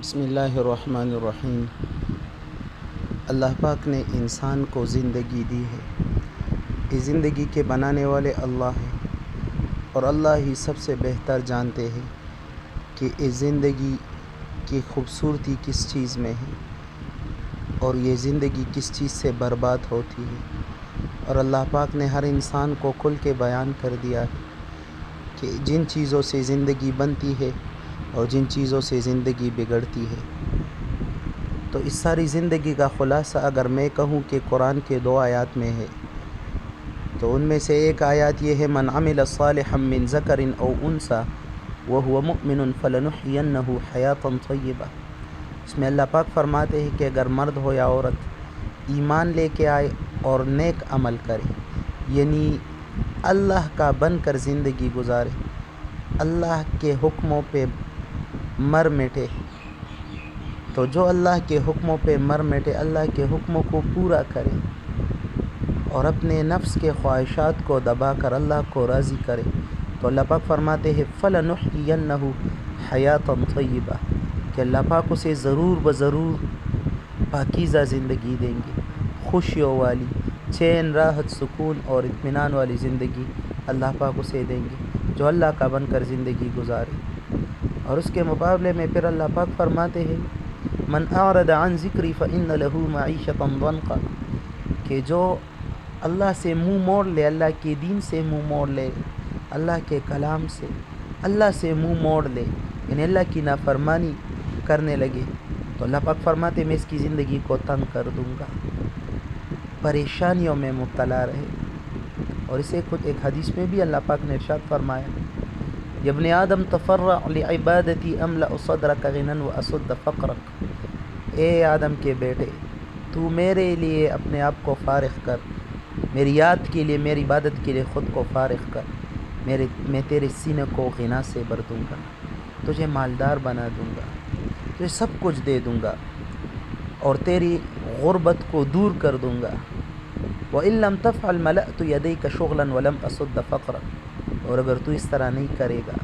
بسم اللہ الرحمن الرحیم۔ اللہ پاک نے انسان کو زندگی دی ہے۔ اس زندگی کے بنانے والے اللہ ہیں، اور اللہ ہی سب سے بہتر جانتے ہیں کہ اس زندگی کی خوبصورتی کس چیز میں ہے اور یہ زندگی کس چیز سے برباد ہوتی ہے۔ اور اللہ پاک نے ہر انسان کو کھل کے بیان کر دیا ہے کہ جن چیزوں سے زندگی بنتی ہے اور جن چیزوں سے زندگی بگڑتی ہے۔ تو اس ساری زندگی کا خلاصہ اگر میں کہوں کہ قرآن کے 2 آیات میں ہے، تو ان میں سے ایک آیات یہ ہے، من عمل صالحا من ذکر او انثى وهو مؤمن فلنحینہ حیاتا طیبہ۔ اس میں اللہ پاک فرماتے ہیں کہ اگر مرد ہو یا عورت ایمان لے کے آئے اور نیک عمل کرے، یعنی اللہ کا بن کر زندگی گزارے، اللہ کے حکموں پہ مر مٹے، تو جو اللہ کے حکموں پہ مر مٹے، اللہ کے حکموں کو پورا کرے اور اپنے نفس کے خواہشات کو دبا کر اللہ کو راضی کرے، تو اللہ پاک فرماتے ہیں فَلَنُحْيِيَنَّهُ حَيَاةً طَيِّبَةً، کہ اللہ پاک اسے ضرور بضرور پاکیزہ زندگی دیں گے، خوشیوں والی، چین، راحت، سکون اور اطمینان والی زندگی اللہ پاک اسے دیں گے جو اللہ کا بن کر زندگی گزارے۔ اور اس کے مقابلے میں پھر اللہ پاک فرماتے ہیں من اعرض عن ذکری فإن له معیشة ضنکا، کہ جو اللہ سے منہ موڑ لے، اللہ کے دین سے منہ موڑ لے، اللہ کے کلام سے، اللہ سے منہ موڑ لے، یعنی اللہ کی نافرمانی کرنے لگے، تو اللہ پاک فرماتے میں اس کی زندگی کو تنگ کر دوں گا، پریشانیوں میں مبتلا رہے۔ اور اسے خود ایک حدیث میں بھی اللہ پاک نے ارشاد فرمایا، یا ابن آدم تفرع لعبادتی املأ صدرک غنى واسد فقرک، اے آدم کے بیٹے تو میرے لیے اپنے آپ کو فارغ کر، میری یاد کے لیے، میری عبادت کے لیے خود کو فارغ کر، میں تیرے سینے کو غنا سے بھر دوں گا، تجھے مالدار بنا دوں گا، تجھے سب کچھ دے دوں گا اور تیری غربت کو دور کر دوں گا۔ وَإِن لَّمْ تَفْعَلْ مَلَأْتُ يَدَيْكَ شُغْلًا وَلَمْ أَسُدَّ فَقْرًا، اور اگر تو اس طرح نہیں کرے گا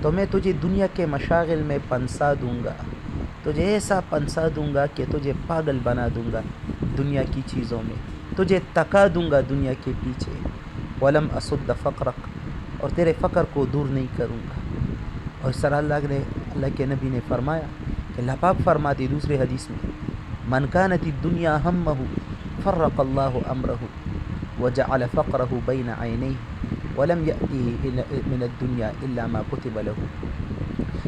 تو میں تجھے دنیا کے مشاغل میں پنسا دوں گا، تجھے ایسا پنسا دوں گا کہ تجھے پاگل بنا دوں گا دنیا کی چیزوں میں، تجھے تکا دوں گا دنیا کے پیچھے۔ وَلَمْ أَسُدَّ فَقْرَكَ، اور تیرے فقر کو دور نہیں کروں گا۔ اور اس طرح اللہ کے نبی نے فرمایا کہ اللہ پاک فرماتی دوسری حدیث میں، من كانت الدنيا همه فرق الله امره وجعل فقره بين عينيه ولم يأته من الدنيا الا ما كتب له،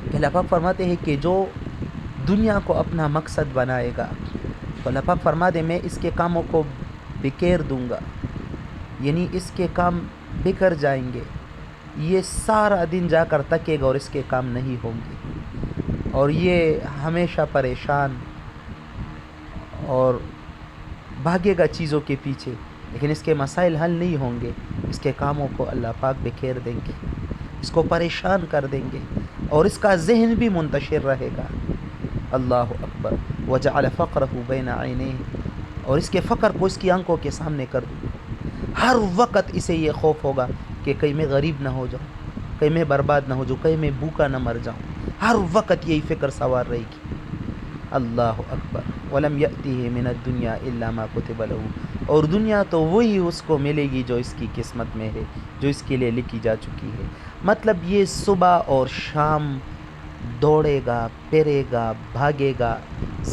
کہ اللہ پاک فرماتے ہیں کہ جو دنیا کو اپنا مقصد بنائے گا، تو اللہ پاک فرما دے میں اس کے کاموں کو بکیر دوں گا، یعنی اس کے کام بکر جائیں گے، یہ سارا دن جا کر تکے گا اور اس کے کام نہیں ہوں گے، اور یہ ہمیشہ پریشان اور بھاگے گا چیزوں کے پیچھے، لیکن اس کے مسائل حل نہیں ہوں گے، اس کے کاموں کو اللہ پاک بکھیر دیں گے، اس کو پریشان کر دیں گے اور اس کا ذہن بھی منتشر رہے گا۔ اللہ اکبر۔ وجعل فقرہ بین عینیہ، اور اس کے فقر کو اس کی آنکھوں کے سامنے کر دوں گا، ہر وقت اسے یہ خوف ہوگا کہ کہیں میں غریب نہ ہو جاؤں، کہیں میں برباد نہ ہو جاؤں، کہیں میں بھوکا نہ مر جاؤں، ہر وقت یہی فکر سوار رہے گی۔ اللہ اکبر۔ وَلَمْ يَأْتِهِ مِنَ الدُّنْيَا إِلَّا مَا كُتِبَ لَهُ، اور دنیا تو وہی اس کو ملے گی جو اس کی قسمت میں ہے، جو اس کے لیے لکھی جا چکی ہے۔ مطلب یہ صبح اور شام دوڑے گا، پھرے گا، بھاگے گا،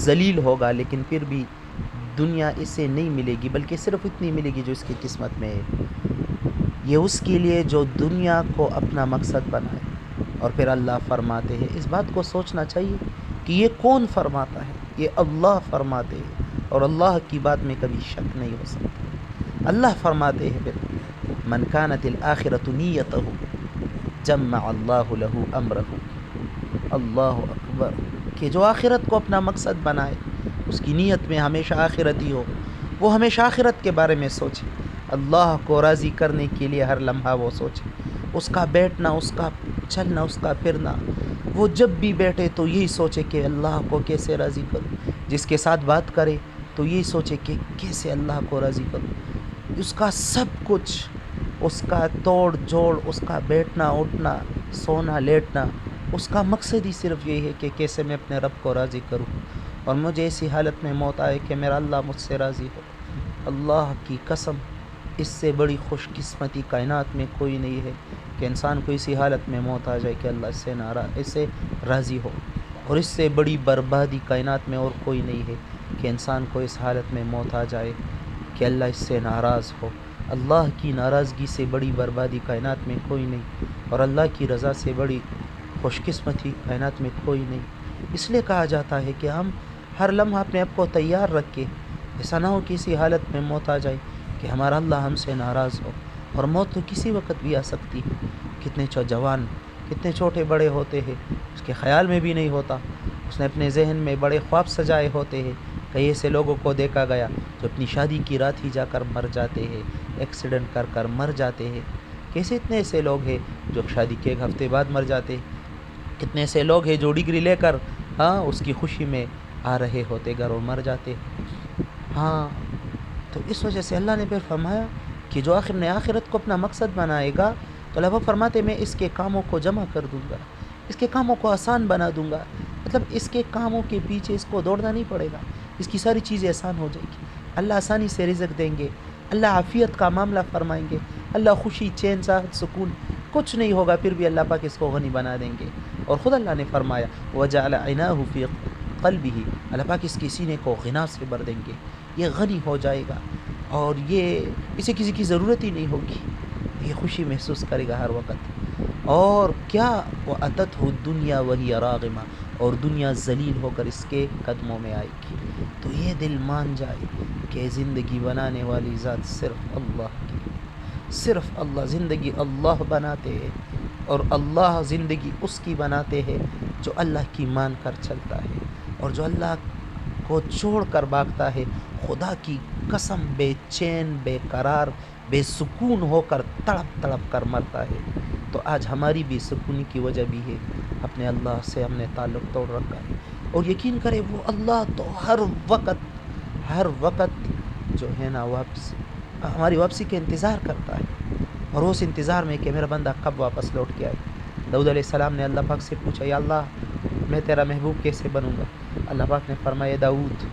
ذلیل ہوگا، لیکن پھر بھی دنیا اسے نہیں ملے گی، بلکہ صرف اتنی ملے گی جو اس کی قسمت میں ہے۔ یہ اس کے لیے جو دنیا کو اپنا مقصد بنائے۔ اور پھر اللہ فرماتے ہیں، اس بات کو سوچنا چاہیے کہ یہ کون فرماتا ہے؟ یہ اللہ فرماتے ہیں، اور اللہ کی بات میں کبھی شک نہیں ہو سکتا۔ اللہ فرماتے ہیں پھر من كانت الآخرة نیتہ جمع اللہ له امرہ، اللہ اکبر، کہ جو آخرت کو اپنا مقصد بنائے، اس کی نیت میں ہمیشہ آخرت ہی ہو، وہ ہمیشہ آخرت کے بارے میں سوچے، اللہ کو راضی کرنے کے لیے ہر لمحہ وہ سوچے، اس کا بیٹھنا، اس کا چلنا، اس کا پھرنا، وہ جب بھی بیٹھے تو یہی سوچے کہ اللہ کو کیسے راضی کروں، جس کے ساتھ بات کرے تو یہی سوچے کہ کیسے اللہ کو راضی کروں، اس کا سب کچھ، اس کا توڑ جوڑ، اس کا بیٹھنا، اٹھنا، سونا، لیٹنا، اس کا مقصد ہی صرف یہی ہے کہ کیسے میں اپنے رب کو راضی کروں، اور مجھے ایسی حالت میں موت آئے کہ میرا اللہ مجھ سے راضی ہو۔ اللہ کی قسم، اس سے بڑی خوش قسمتی کائنات میں کوئی نہیں ہے کہ انسان کو اسی حالت میں موت آ جائے کہ اللہ اس سے راضی ہو، اور اس سے بڑی بربادی کائنات میں اور کوئی نہیں ہے کہ انسان کو اس حالت میں موت آ جائے کہ اللہ اس سے ناراض ہو۔ اللہ کی ناراضگی سے بڑی بربادی کائنات میں کوئی نہیں، اور اللہ کی رضا سے بڑی خوش قسمتی کائنات میں کوئی نہیں۔ اس لیے کہا جاتا ہے کہ ہم ہر لمحہ اپنے آپ کو تیار رکھیں، ایسا نہ ہو کہ اسی حالت میں موت آ جائے کہ ہمارا اللہ ہم سے ناراض ہو۔ اور موت تو کسی وقت بھی آ سکتی ہے، کتنے جوان کتنے چھوٹے بڑے ہوتے ہیں، اس کے خیال میں بھی نہیں ہوتا، اس نے اپنے ذہن میں بڑے خواب سجائے ہوتے ہیں۔ کئی ایسے لوگوں کو دیکھا گیا جو اپنی شادی کی رات ہی جا کر مر جاتے ہیں، ایکسیڈنٹ کر کر مر جاتے ہیں۔ کیسے اتنے ایسے لوگ ہیں جو شادی کے ایک ہفتے بعد مر جاتے ہیں، کتنے ایسے لوگ ہیں جو ڈگری لے کر اس کی خوشی میں آ رہے ہوتے گھر اور مر جاتے۔ تو اس وجہ سے اللہ نے پھر فرمایا کہ جو آخر نے آخرت کو اپنا مقصد بنائے گا تو اللہ فرماتے میں اس کے کاموں کو جمع کر دوں گا، اس کے کاموں کو آسان بنا دوں گا۔ مطلب اس کے کاموں کے پیچھے اس کو دوڑنا نہیں پڑے گا، اس کی ساری چیزیں آسان ہو جائیں گی، اللہ آسانی سے رزق دیں گے، اللہ عافیت کا معاملہ فرمائیں گے، اللہ خوشی چین صحت سکون کچھ نہیں ہوگا، پھر بھی اللہ پاک اس کو غنی بنا دیں گے۔ اور خود اللہ نے فرمایا وَجَعَلَ عِنَاهُ فِي قَلْبِهِ، اللہ پاک اس کے سینے کو غنا سے بھر دیں گے، یہ غنی ہو جائے گا، اور یہ اسے کسی کی ضرورت ہی نہیں ہوگی، یہ خوشی محسوس کرے گا ہر وقت۔ اور کیا وَأَتَتْهُ الدُّنْيَا وَهِيَ رَاغِمَةٌ، اور دنیا ذلیل ہو کر اس کے قدموں میں آئے گی۔ تو یہ دل مان جائے کہ زندگی بنانے والی ذات صرف اللہ کی، صرف اللہ، زندگی اللہ بناتے ہیں، اور اللہ زندگی اس کی بناتے ہیں جو اللہ کی مان کر چلتا ہے، اور جو اللہ کو چھوڑ کر بھاگتا ہے خدا کی قسم بے چین بے قرار بے سکون ہو کر تڑپ تڑپ کر مرتا ہے۔ تو آج ہماری بے سکونی کی وجہ بھی ہے اپنے اللہ سے ہم نے تعلق توڑ رکھا ہے، اور یقین کرے وہ اللہ تو ہر وقت جو ہے نا ہماری واپسی کے انتظار کرتا ہے، اور اس انتظار میں کہ میرا بندہ کب واپس لوٹ کے آئے۔ داؤد علیہ السلام نے اللہ پاک سے پوچھا یا اللہ میں تیرا محبوب کیسے بنوں گا؟ اللہ پاک نے فرمایا داؤد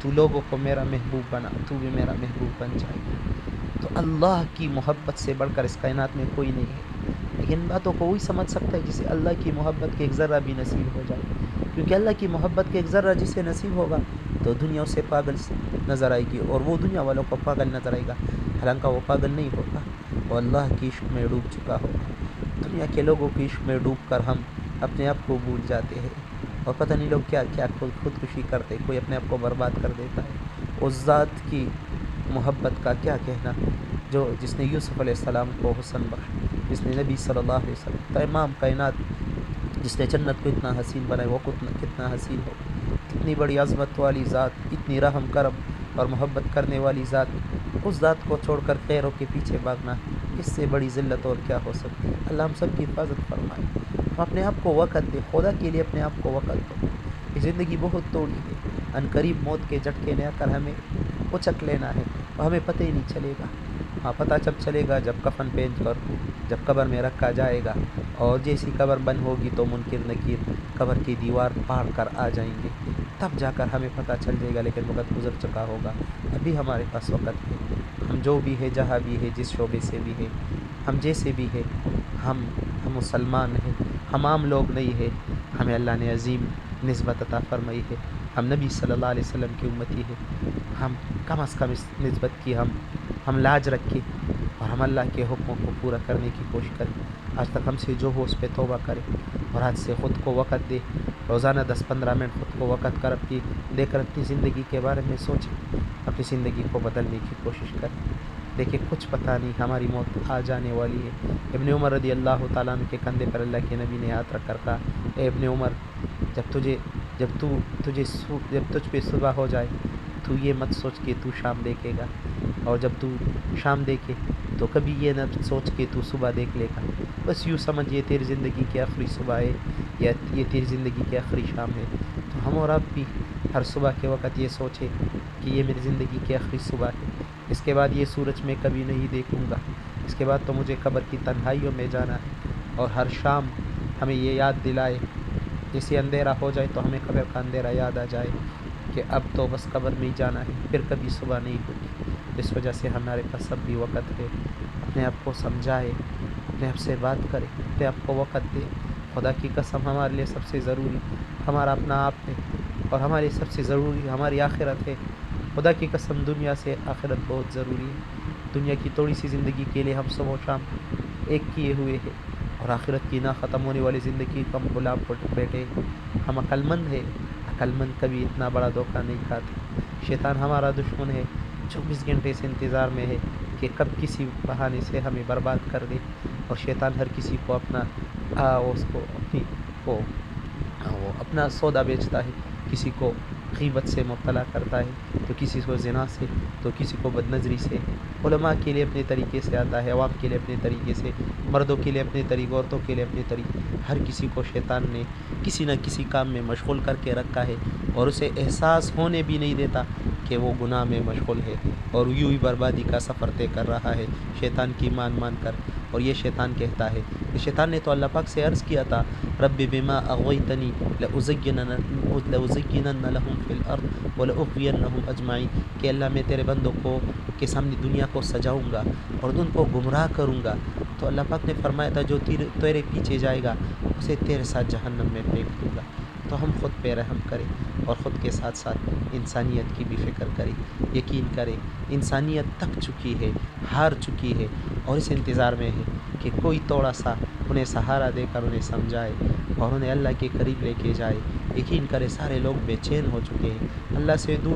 تو لوگوں کو میرا محبوب بنا، تو بھی میرا محبوب بن جائے گا۔ تو اللہ کی محبت سے بڑھ کر اس کائنات میں کوئی نہیں ہے، لیکن ان باتوں کو وہی سمجھ سکتا ہے جسے اللہ کی محبت کے ایک ذرہ بھی نصیب ہو جائے، کیونکہ اللہ کی محبت کے ایک ذرہ جسے نصیب ہوگا تو دنیا اسے پاگل نظر آئے گی، اور وہ دنیا والوں کو پاگل نظر آئے گا، حالانکہ وہ پاگل نہیں ہوگا، وہ اللہ کی عشق میں ڈوب چکا ہوگا۔ دنیا کے لوگوں کی عشق میں ڈوب کر ہم اپنے آپ کو بھول جاتے ہیں، اور پتہ نہیں لوگ کیا کیا خودکشی کرتے، کوئی اپنے آپ کو برباد کر دیتا ہے۔ اس ذات کی محبت کا کیا کہنا جس نے یوسف علیہ السلام کو حسن بخشا، جس نے نبی صلی اللہ علیہ وسلم تمام کائنات، جس نے جنت کو اتنا حسین بنایا، وہ کتنا حسین ہو، کتنی بڑی عظمت والی ذات، اتنی رحم کرم اور محبت کرنے والی ذات، اس ذات کو چھوڑ کر غیروں کے پیچھے بھاگنا، اس سے بڑی ذلت اور کیا ہو سکتی ہے؟ اللہ ہم سب کی حفاظت فرمائے۔ ہم اپنے آپ کو وقت دیں، خدا کے لیے اپنے آپ کو وقت دو۔ یہ زندگی بہت توڑی ہے، ان قریب موت کے جھٹکے نے آ کر ہمیں اچک لینا ہے، اور ہمیں پتہ ہی نہیں چلے گا۔ ہاں پتہ جب چلے گا جب کفن پہن کر جب قبر میں رکھا جائے گا، اور جیسی قبر بند ہوگی تو منکر نکیر قبر کی دیوار پاڑ کر آ جائیں گے، تب جا کر ہمیں پتہ چل جائے گا، لیکن وقت گزر چکا ہوگا۔ ابھی ہمارے پاس وقت ہے، ہم جو بھی ہے، جہاں بھی ہے، جس شعبے سے بھی ہے، ہم جیسے بھی ہے، ہم مسلمان ہیں، ہم عام لوگ نہیں ہیں، ہمیں اللہ نے عظیم نسبت عطا فرمائی ہے، ہم نبی صلی اللہ علیہ وسلم کی امتی ہے، ہم کم از کم اس نسبت کی ہم لاج رکھیں، اور ہم اللہ کے حکموں کو پورا کرنے کی کوشش کریں۔ آج تک ہم سے جو ہو اس پہ توبہ کریں، اور آج سے خود کو وقت دے، روزانہ 10-15 منٹ خود کو وقت دے کر اپنی زندگی کے بارے میں سوچیں، اپنی زندگی کو بدلنے کی کوشش کریں۔ دیکھیں کچھ پتہ نہیں ہماری موت آ جانے والی ہے۔ ابن عمر رضی اللہ تعالیٰ عنہ کے کندھے پر اللہ کے نبی نے ہاتھ رکھ کر کہا، اے ابن عمر، جب تجھ پہ صبح ہو جائے تو یہ مت سوچ کہ تو شام دیکھے گا، اور جب تو شام دیکھے تو کبھی یہ نہ سوچ کہ تو صبح دیکھ لے گا، بس یوں سمجھ یہ تیری زندگی کی آخری صبح ہے، یا یہ تیری زندگی کی آخری شام ہے۔ تو ہم اور آپ بھی ہر صبح کے وقت یہ سوچیں کہ یہ میری زندگی کی آخری صبح ہے، اس کے بعد یہ سورج میں کبھی نہیں دیکھوں گا، اس کے بعد تو مجھے قبر کی تنہائیوں میں جانا ہے، اور ہر شام ہمیں یہ یاد دلائے، جیسے اندھیرا ہو جائے تو ہمیں قبر کا اندھیرا یاد آ جائے کہ اب تو بس قبر میں ہی جانا ہے، پھر کبھی صبح نہیں ہوگی۔ اس وجہ سے ہمارے پاس اب بھی وقت ہے، اپنے آپ کو سمجھائے، اپنے آپ سے بات کرے، اپنے آپ کو وقت دے۔ خدا کی قسم ہمارے لیے سب سے ضروری ہمارا اپنا آپ ہے، اور ہمارے سب سے ضروری ہماری آخرت ہے۔ خدا کی قسم دنیا سے آخرت بہت ضروری ہے۔ دنیا کی تھوڑی سی زندگی کے لیے ہم صبح و شام ایک کیے ہوئے ہیں، اور آخرت کی نہ ختم ہونے والی زندگی کو ہم بلا بیٹھے۔ ہم عقل مند ہے، عقل مند کبھی اتنا بڑا دھوکہ نہیں کھاتے۔ شیطان ہمارا دشمن ہے، 24 گھنٹے سے انتظار میں ہے کہ کب کسی بہانے سے ہمیں برباد کر دے، اور شیطان ہر کسی کو اپنا سودا بیچتا ہے۔ کسی کو غیبت سے مبتلا کرتا ہے، تو کسی کو زنا سے، تو کسی کو بد نظری سے۔ علماء کے لیے اپنے طریقے سے آتا ہے، عوام کے لیے اپنے طریقے سے، مردوں کے لیے اپنے طریقے، عورتوں کے لیے اپنے طریقے۔ ہر کسی کو شیطان نے کسی نہ کسی کام میں مشغول کر کے رکھا ہے، اور اسے احساس ہونے بھی نہیں دیتا کہ وہ گناہ میں مشغول ہے، اور یوں ہی بربادی کا سفر طے کر رہا ہے شیطان کی مان کر۔ اور یہ شیطان کہتا ہے کہ شیطان نے تو اللہ پاک سے عرض کیا تھا، رب بما اغویتنی لأزینن لہم فی الارض ولأغوینہم اجمعین، کہ اللہ میں تیرے بندوں کو کے سامنے دنیا کو سجاؤں گا اور ان کو گمراہ کروں گا۔ تو اللہ پاک نے فرمایا تھا جو تیرے پیچھے جائے گا اسے تیرے ساتھ جہنم میں پھینک دوں گا۔ تو ہم خود پہ رحم کریں، اور خود کے ساتھ ساتھ انسانیت کی بھی فکر کریں۔ یقین کریں انسانیت تک چکی ہے، ہار چکی ہے، اور اس انتظار میں ہے کہ کوئی تھوڑا سا انہیں سہارا دے کر انہیں سمجھائے اور انہیں اللہ کے قریب لے کے جائے۔ یقین کرے سارے لوگ بے چین ہو چکے ہیں، اللہ سے دور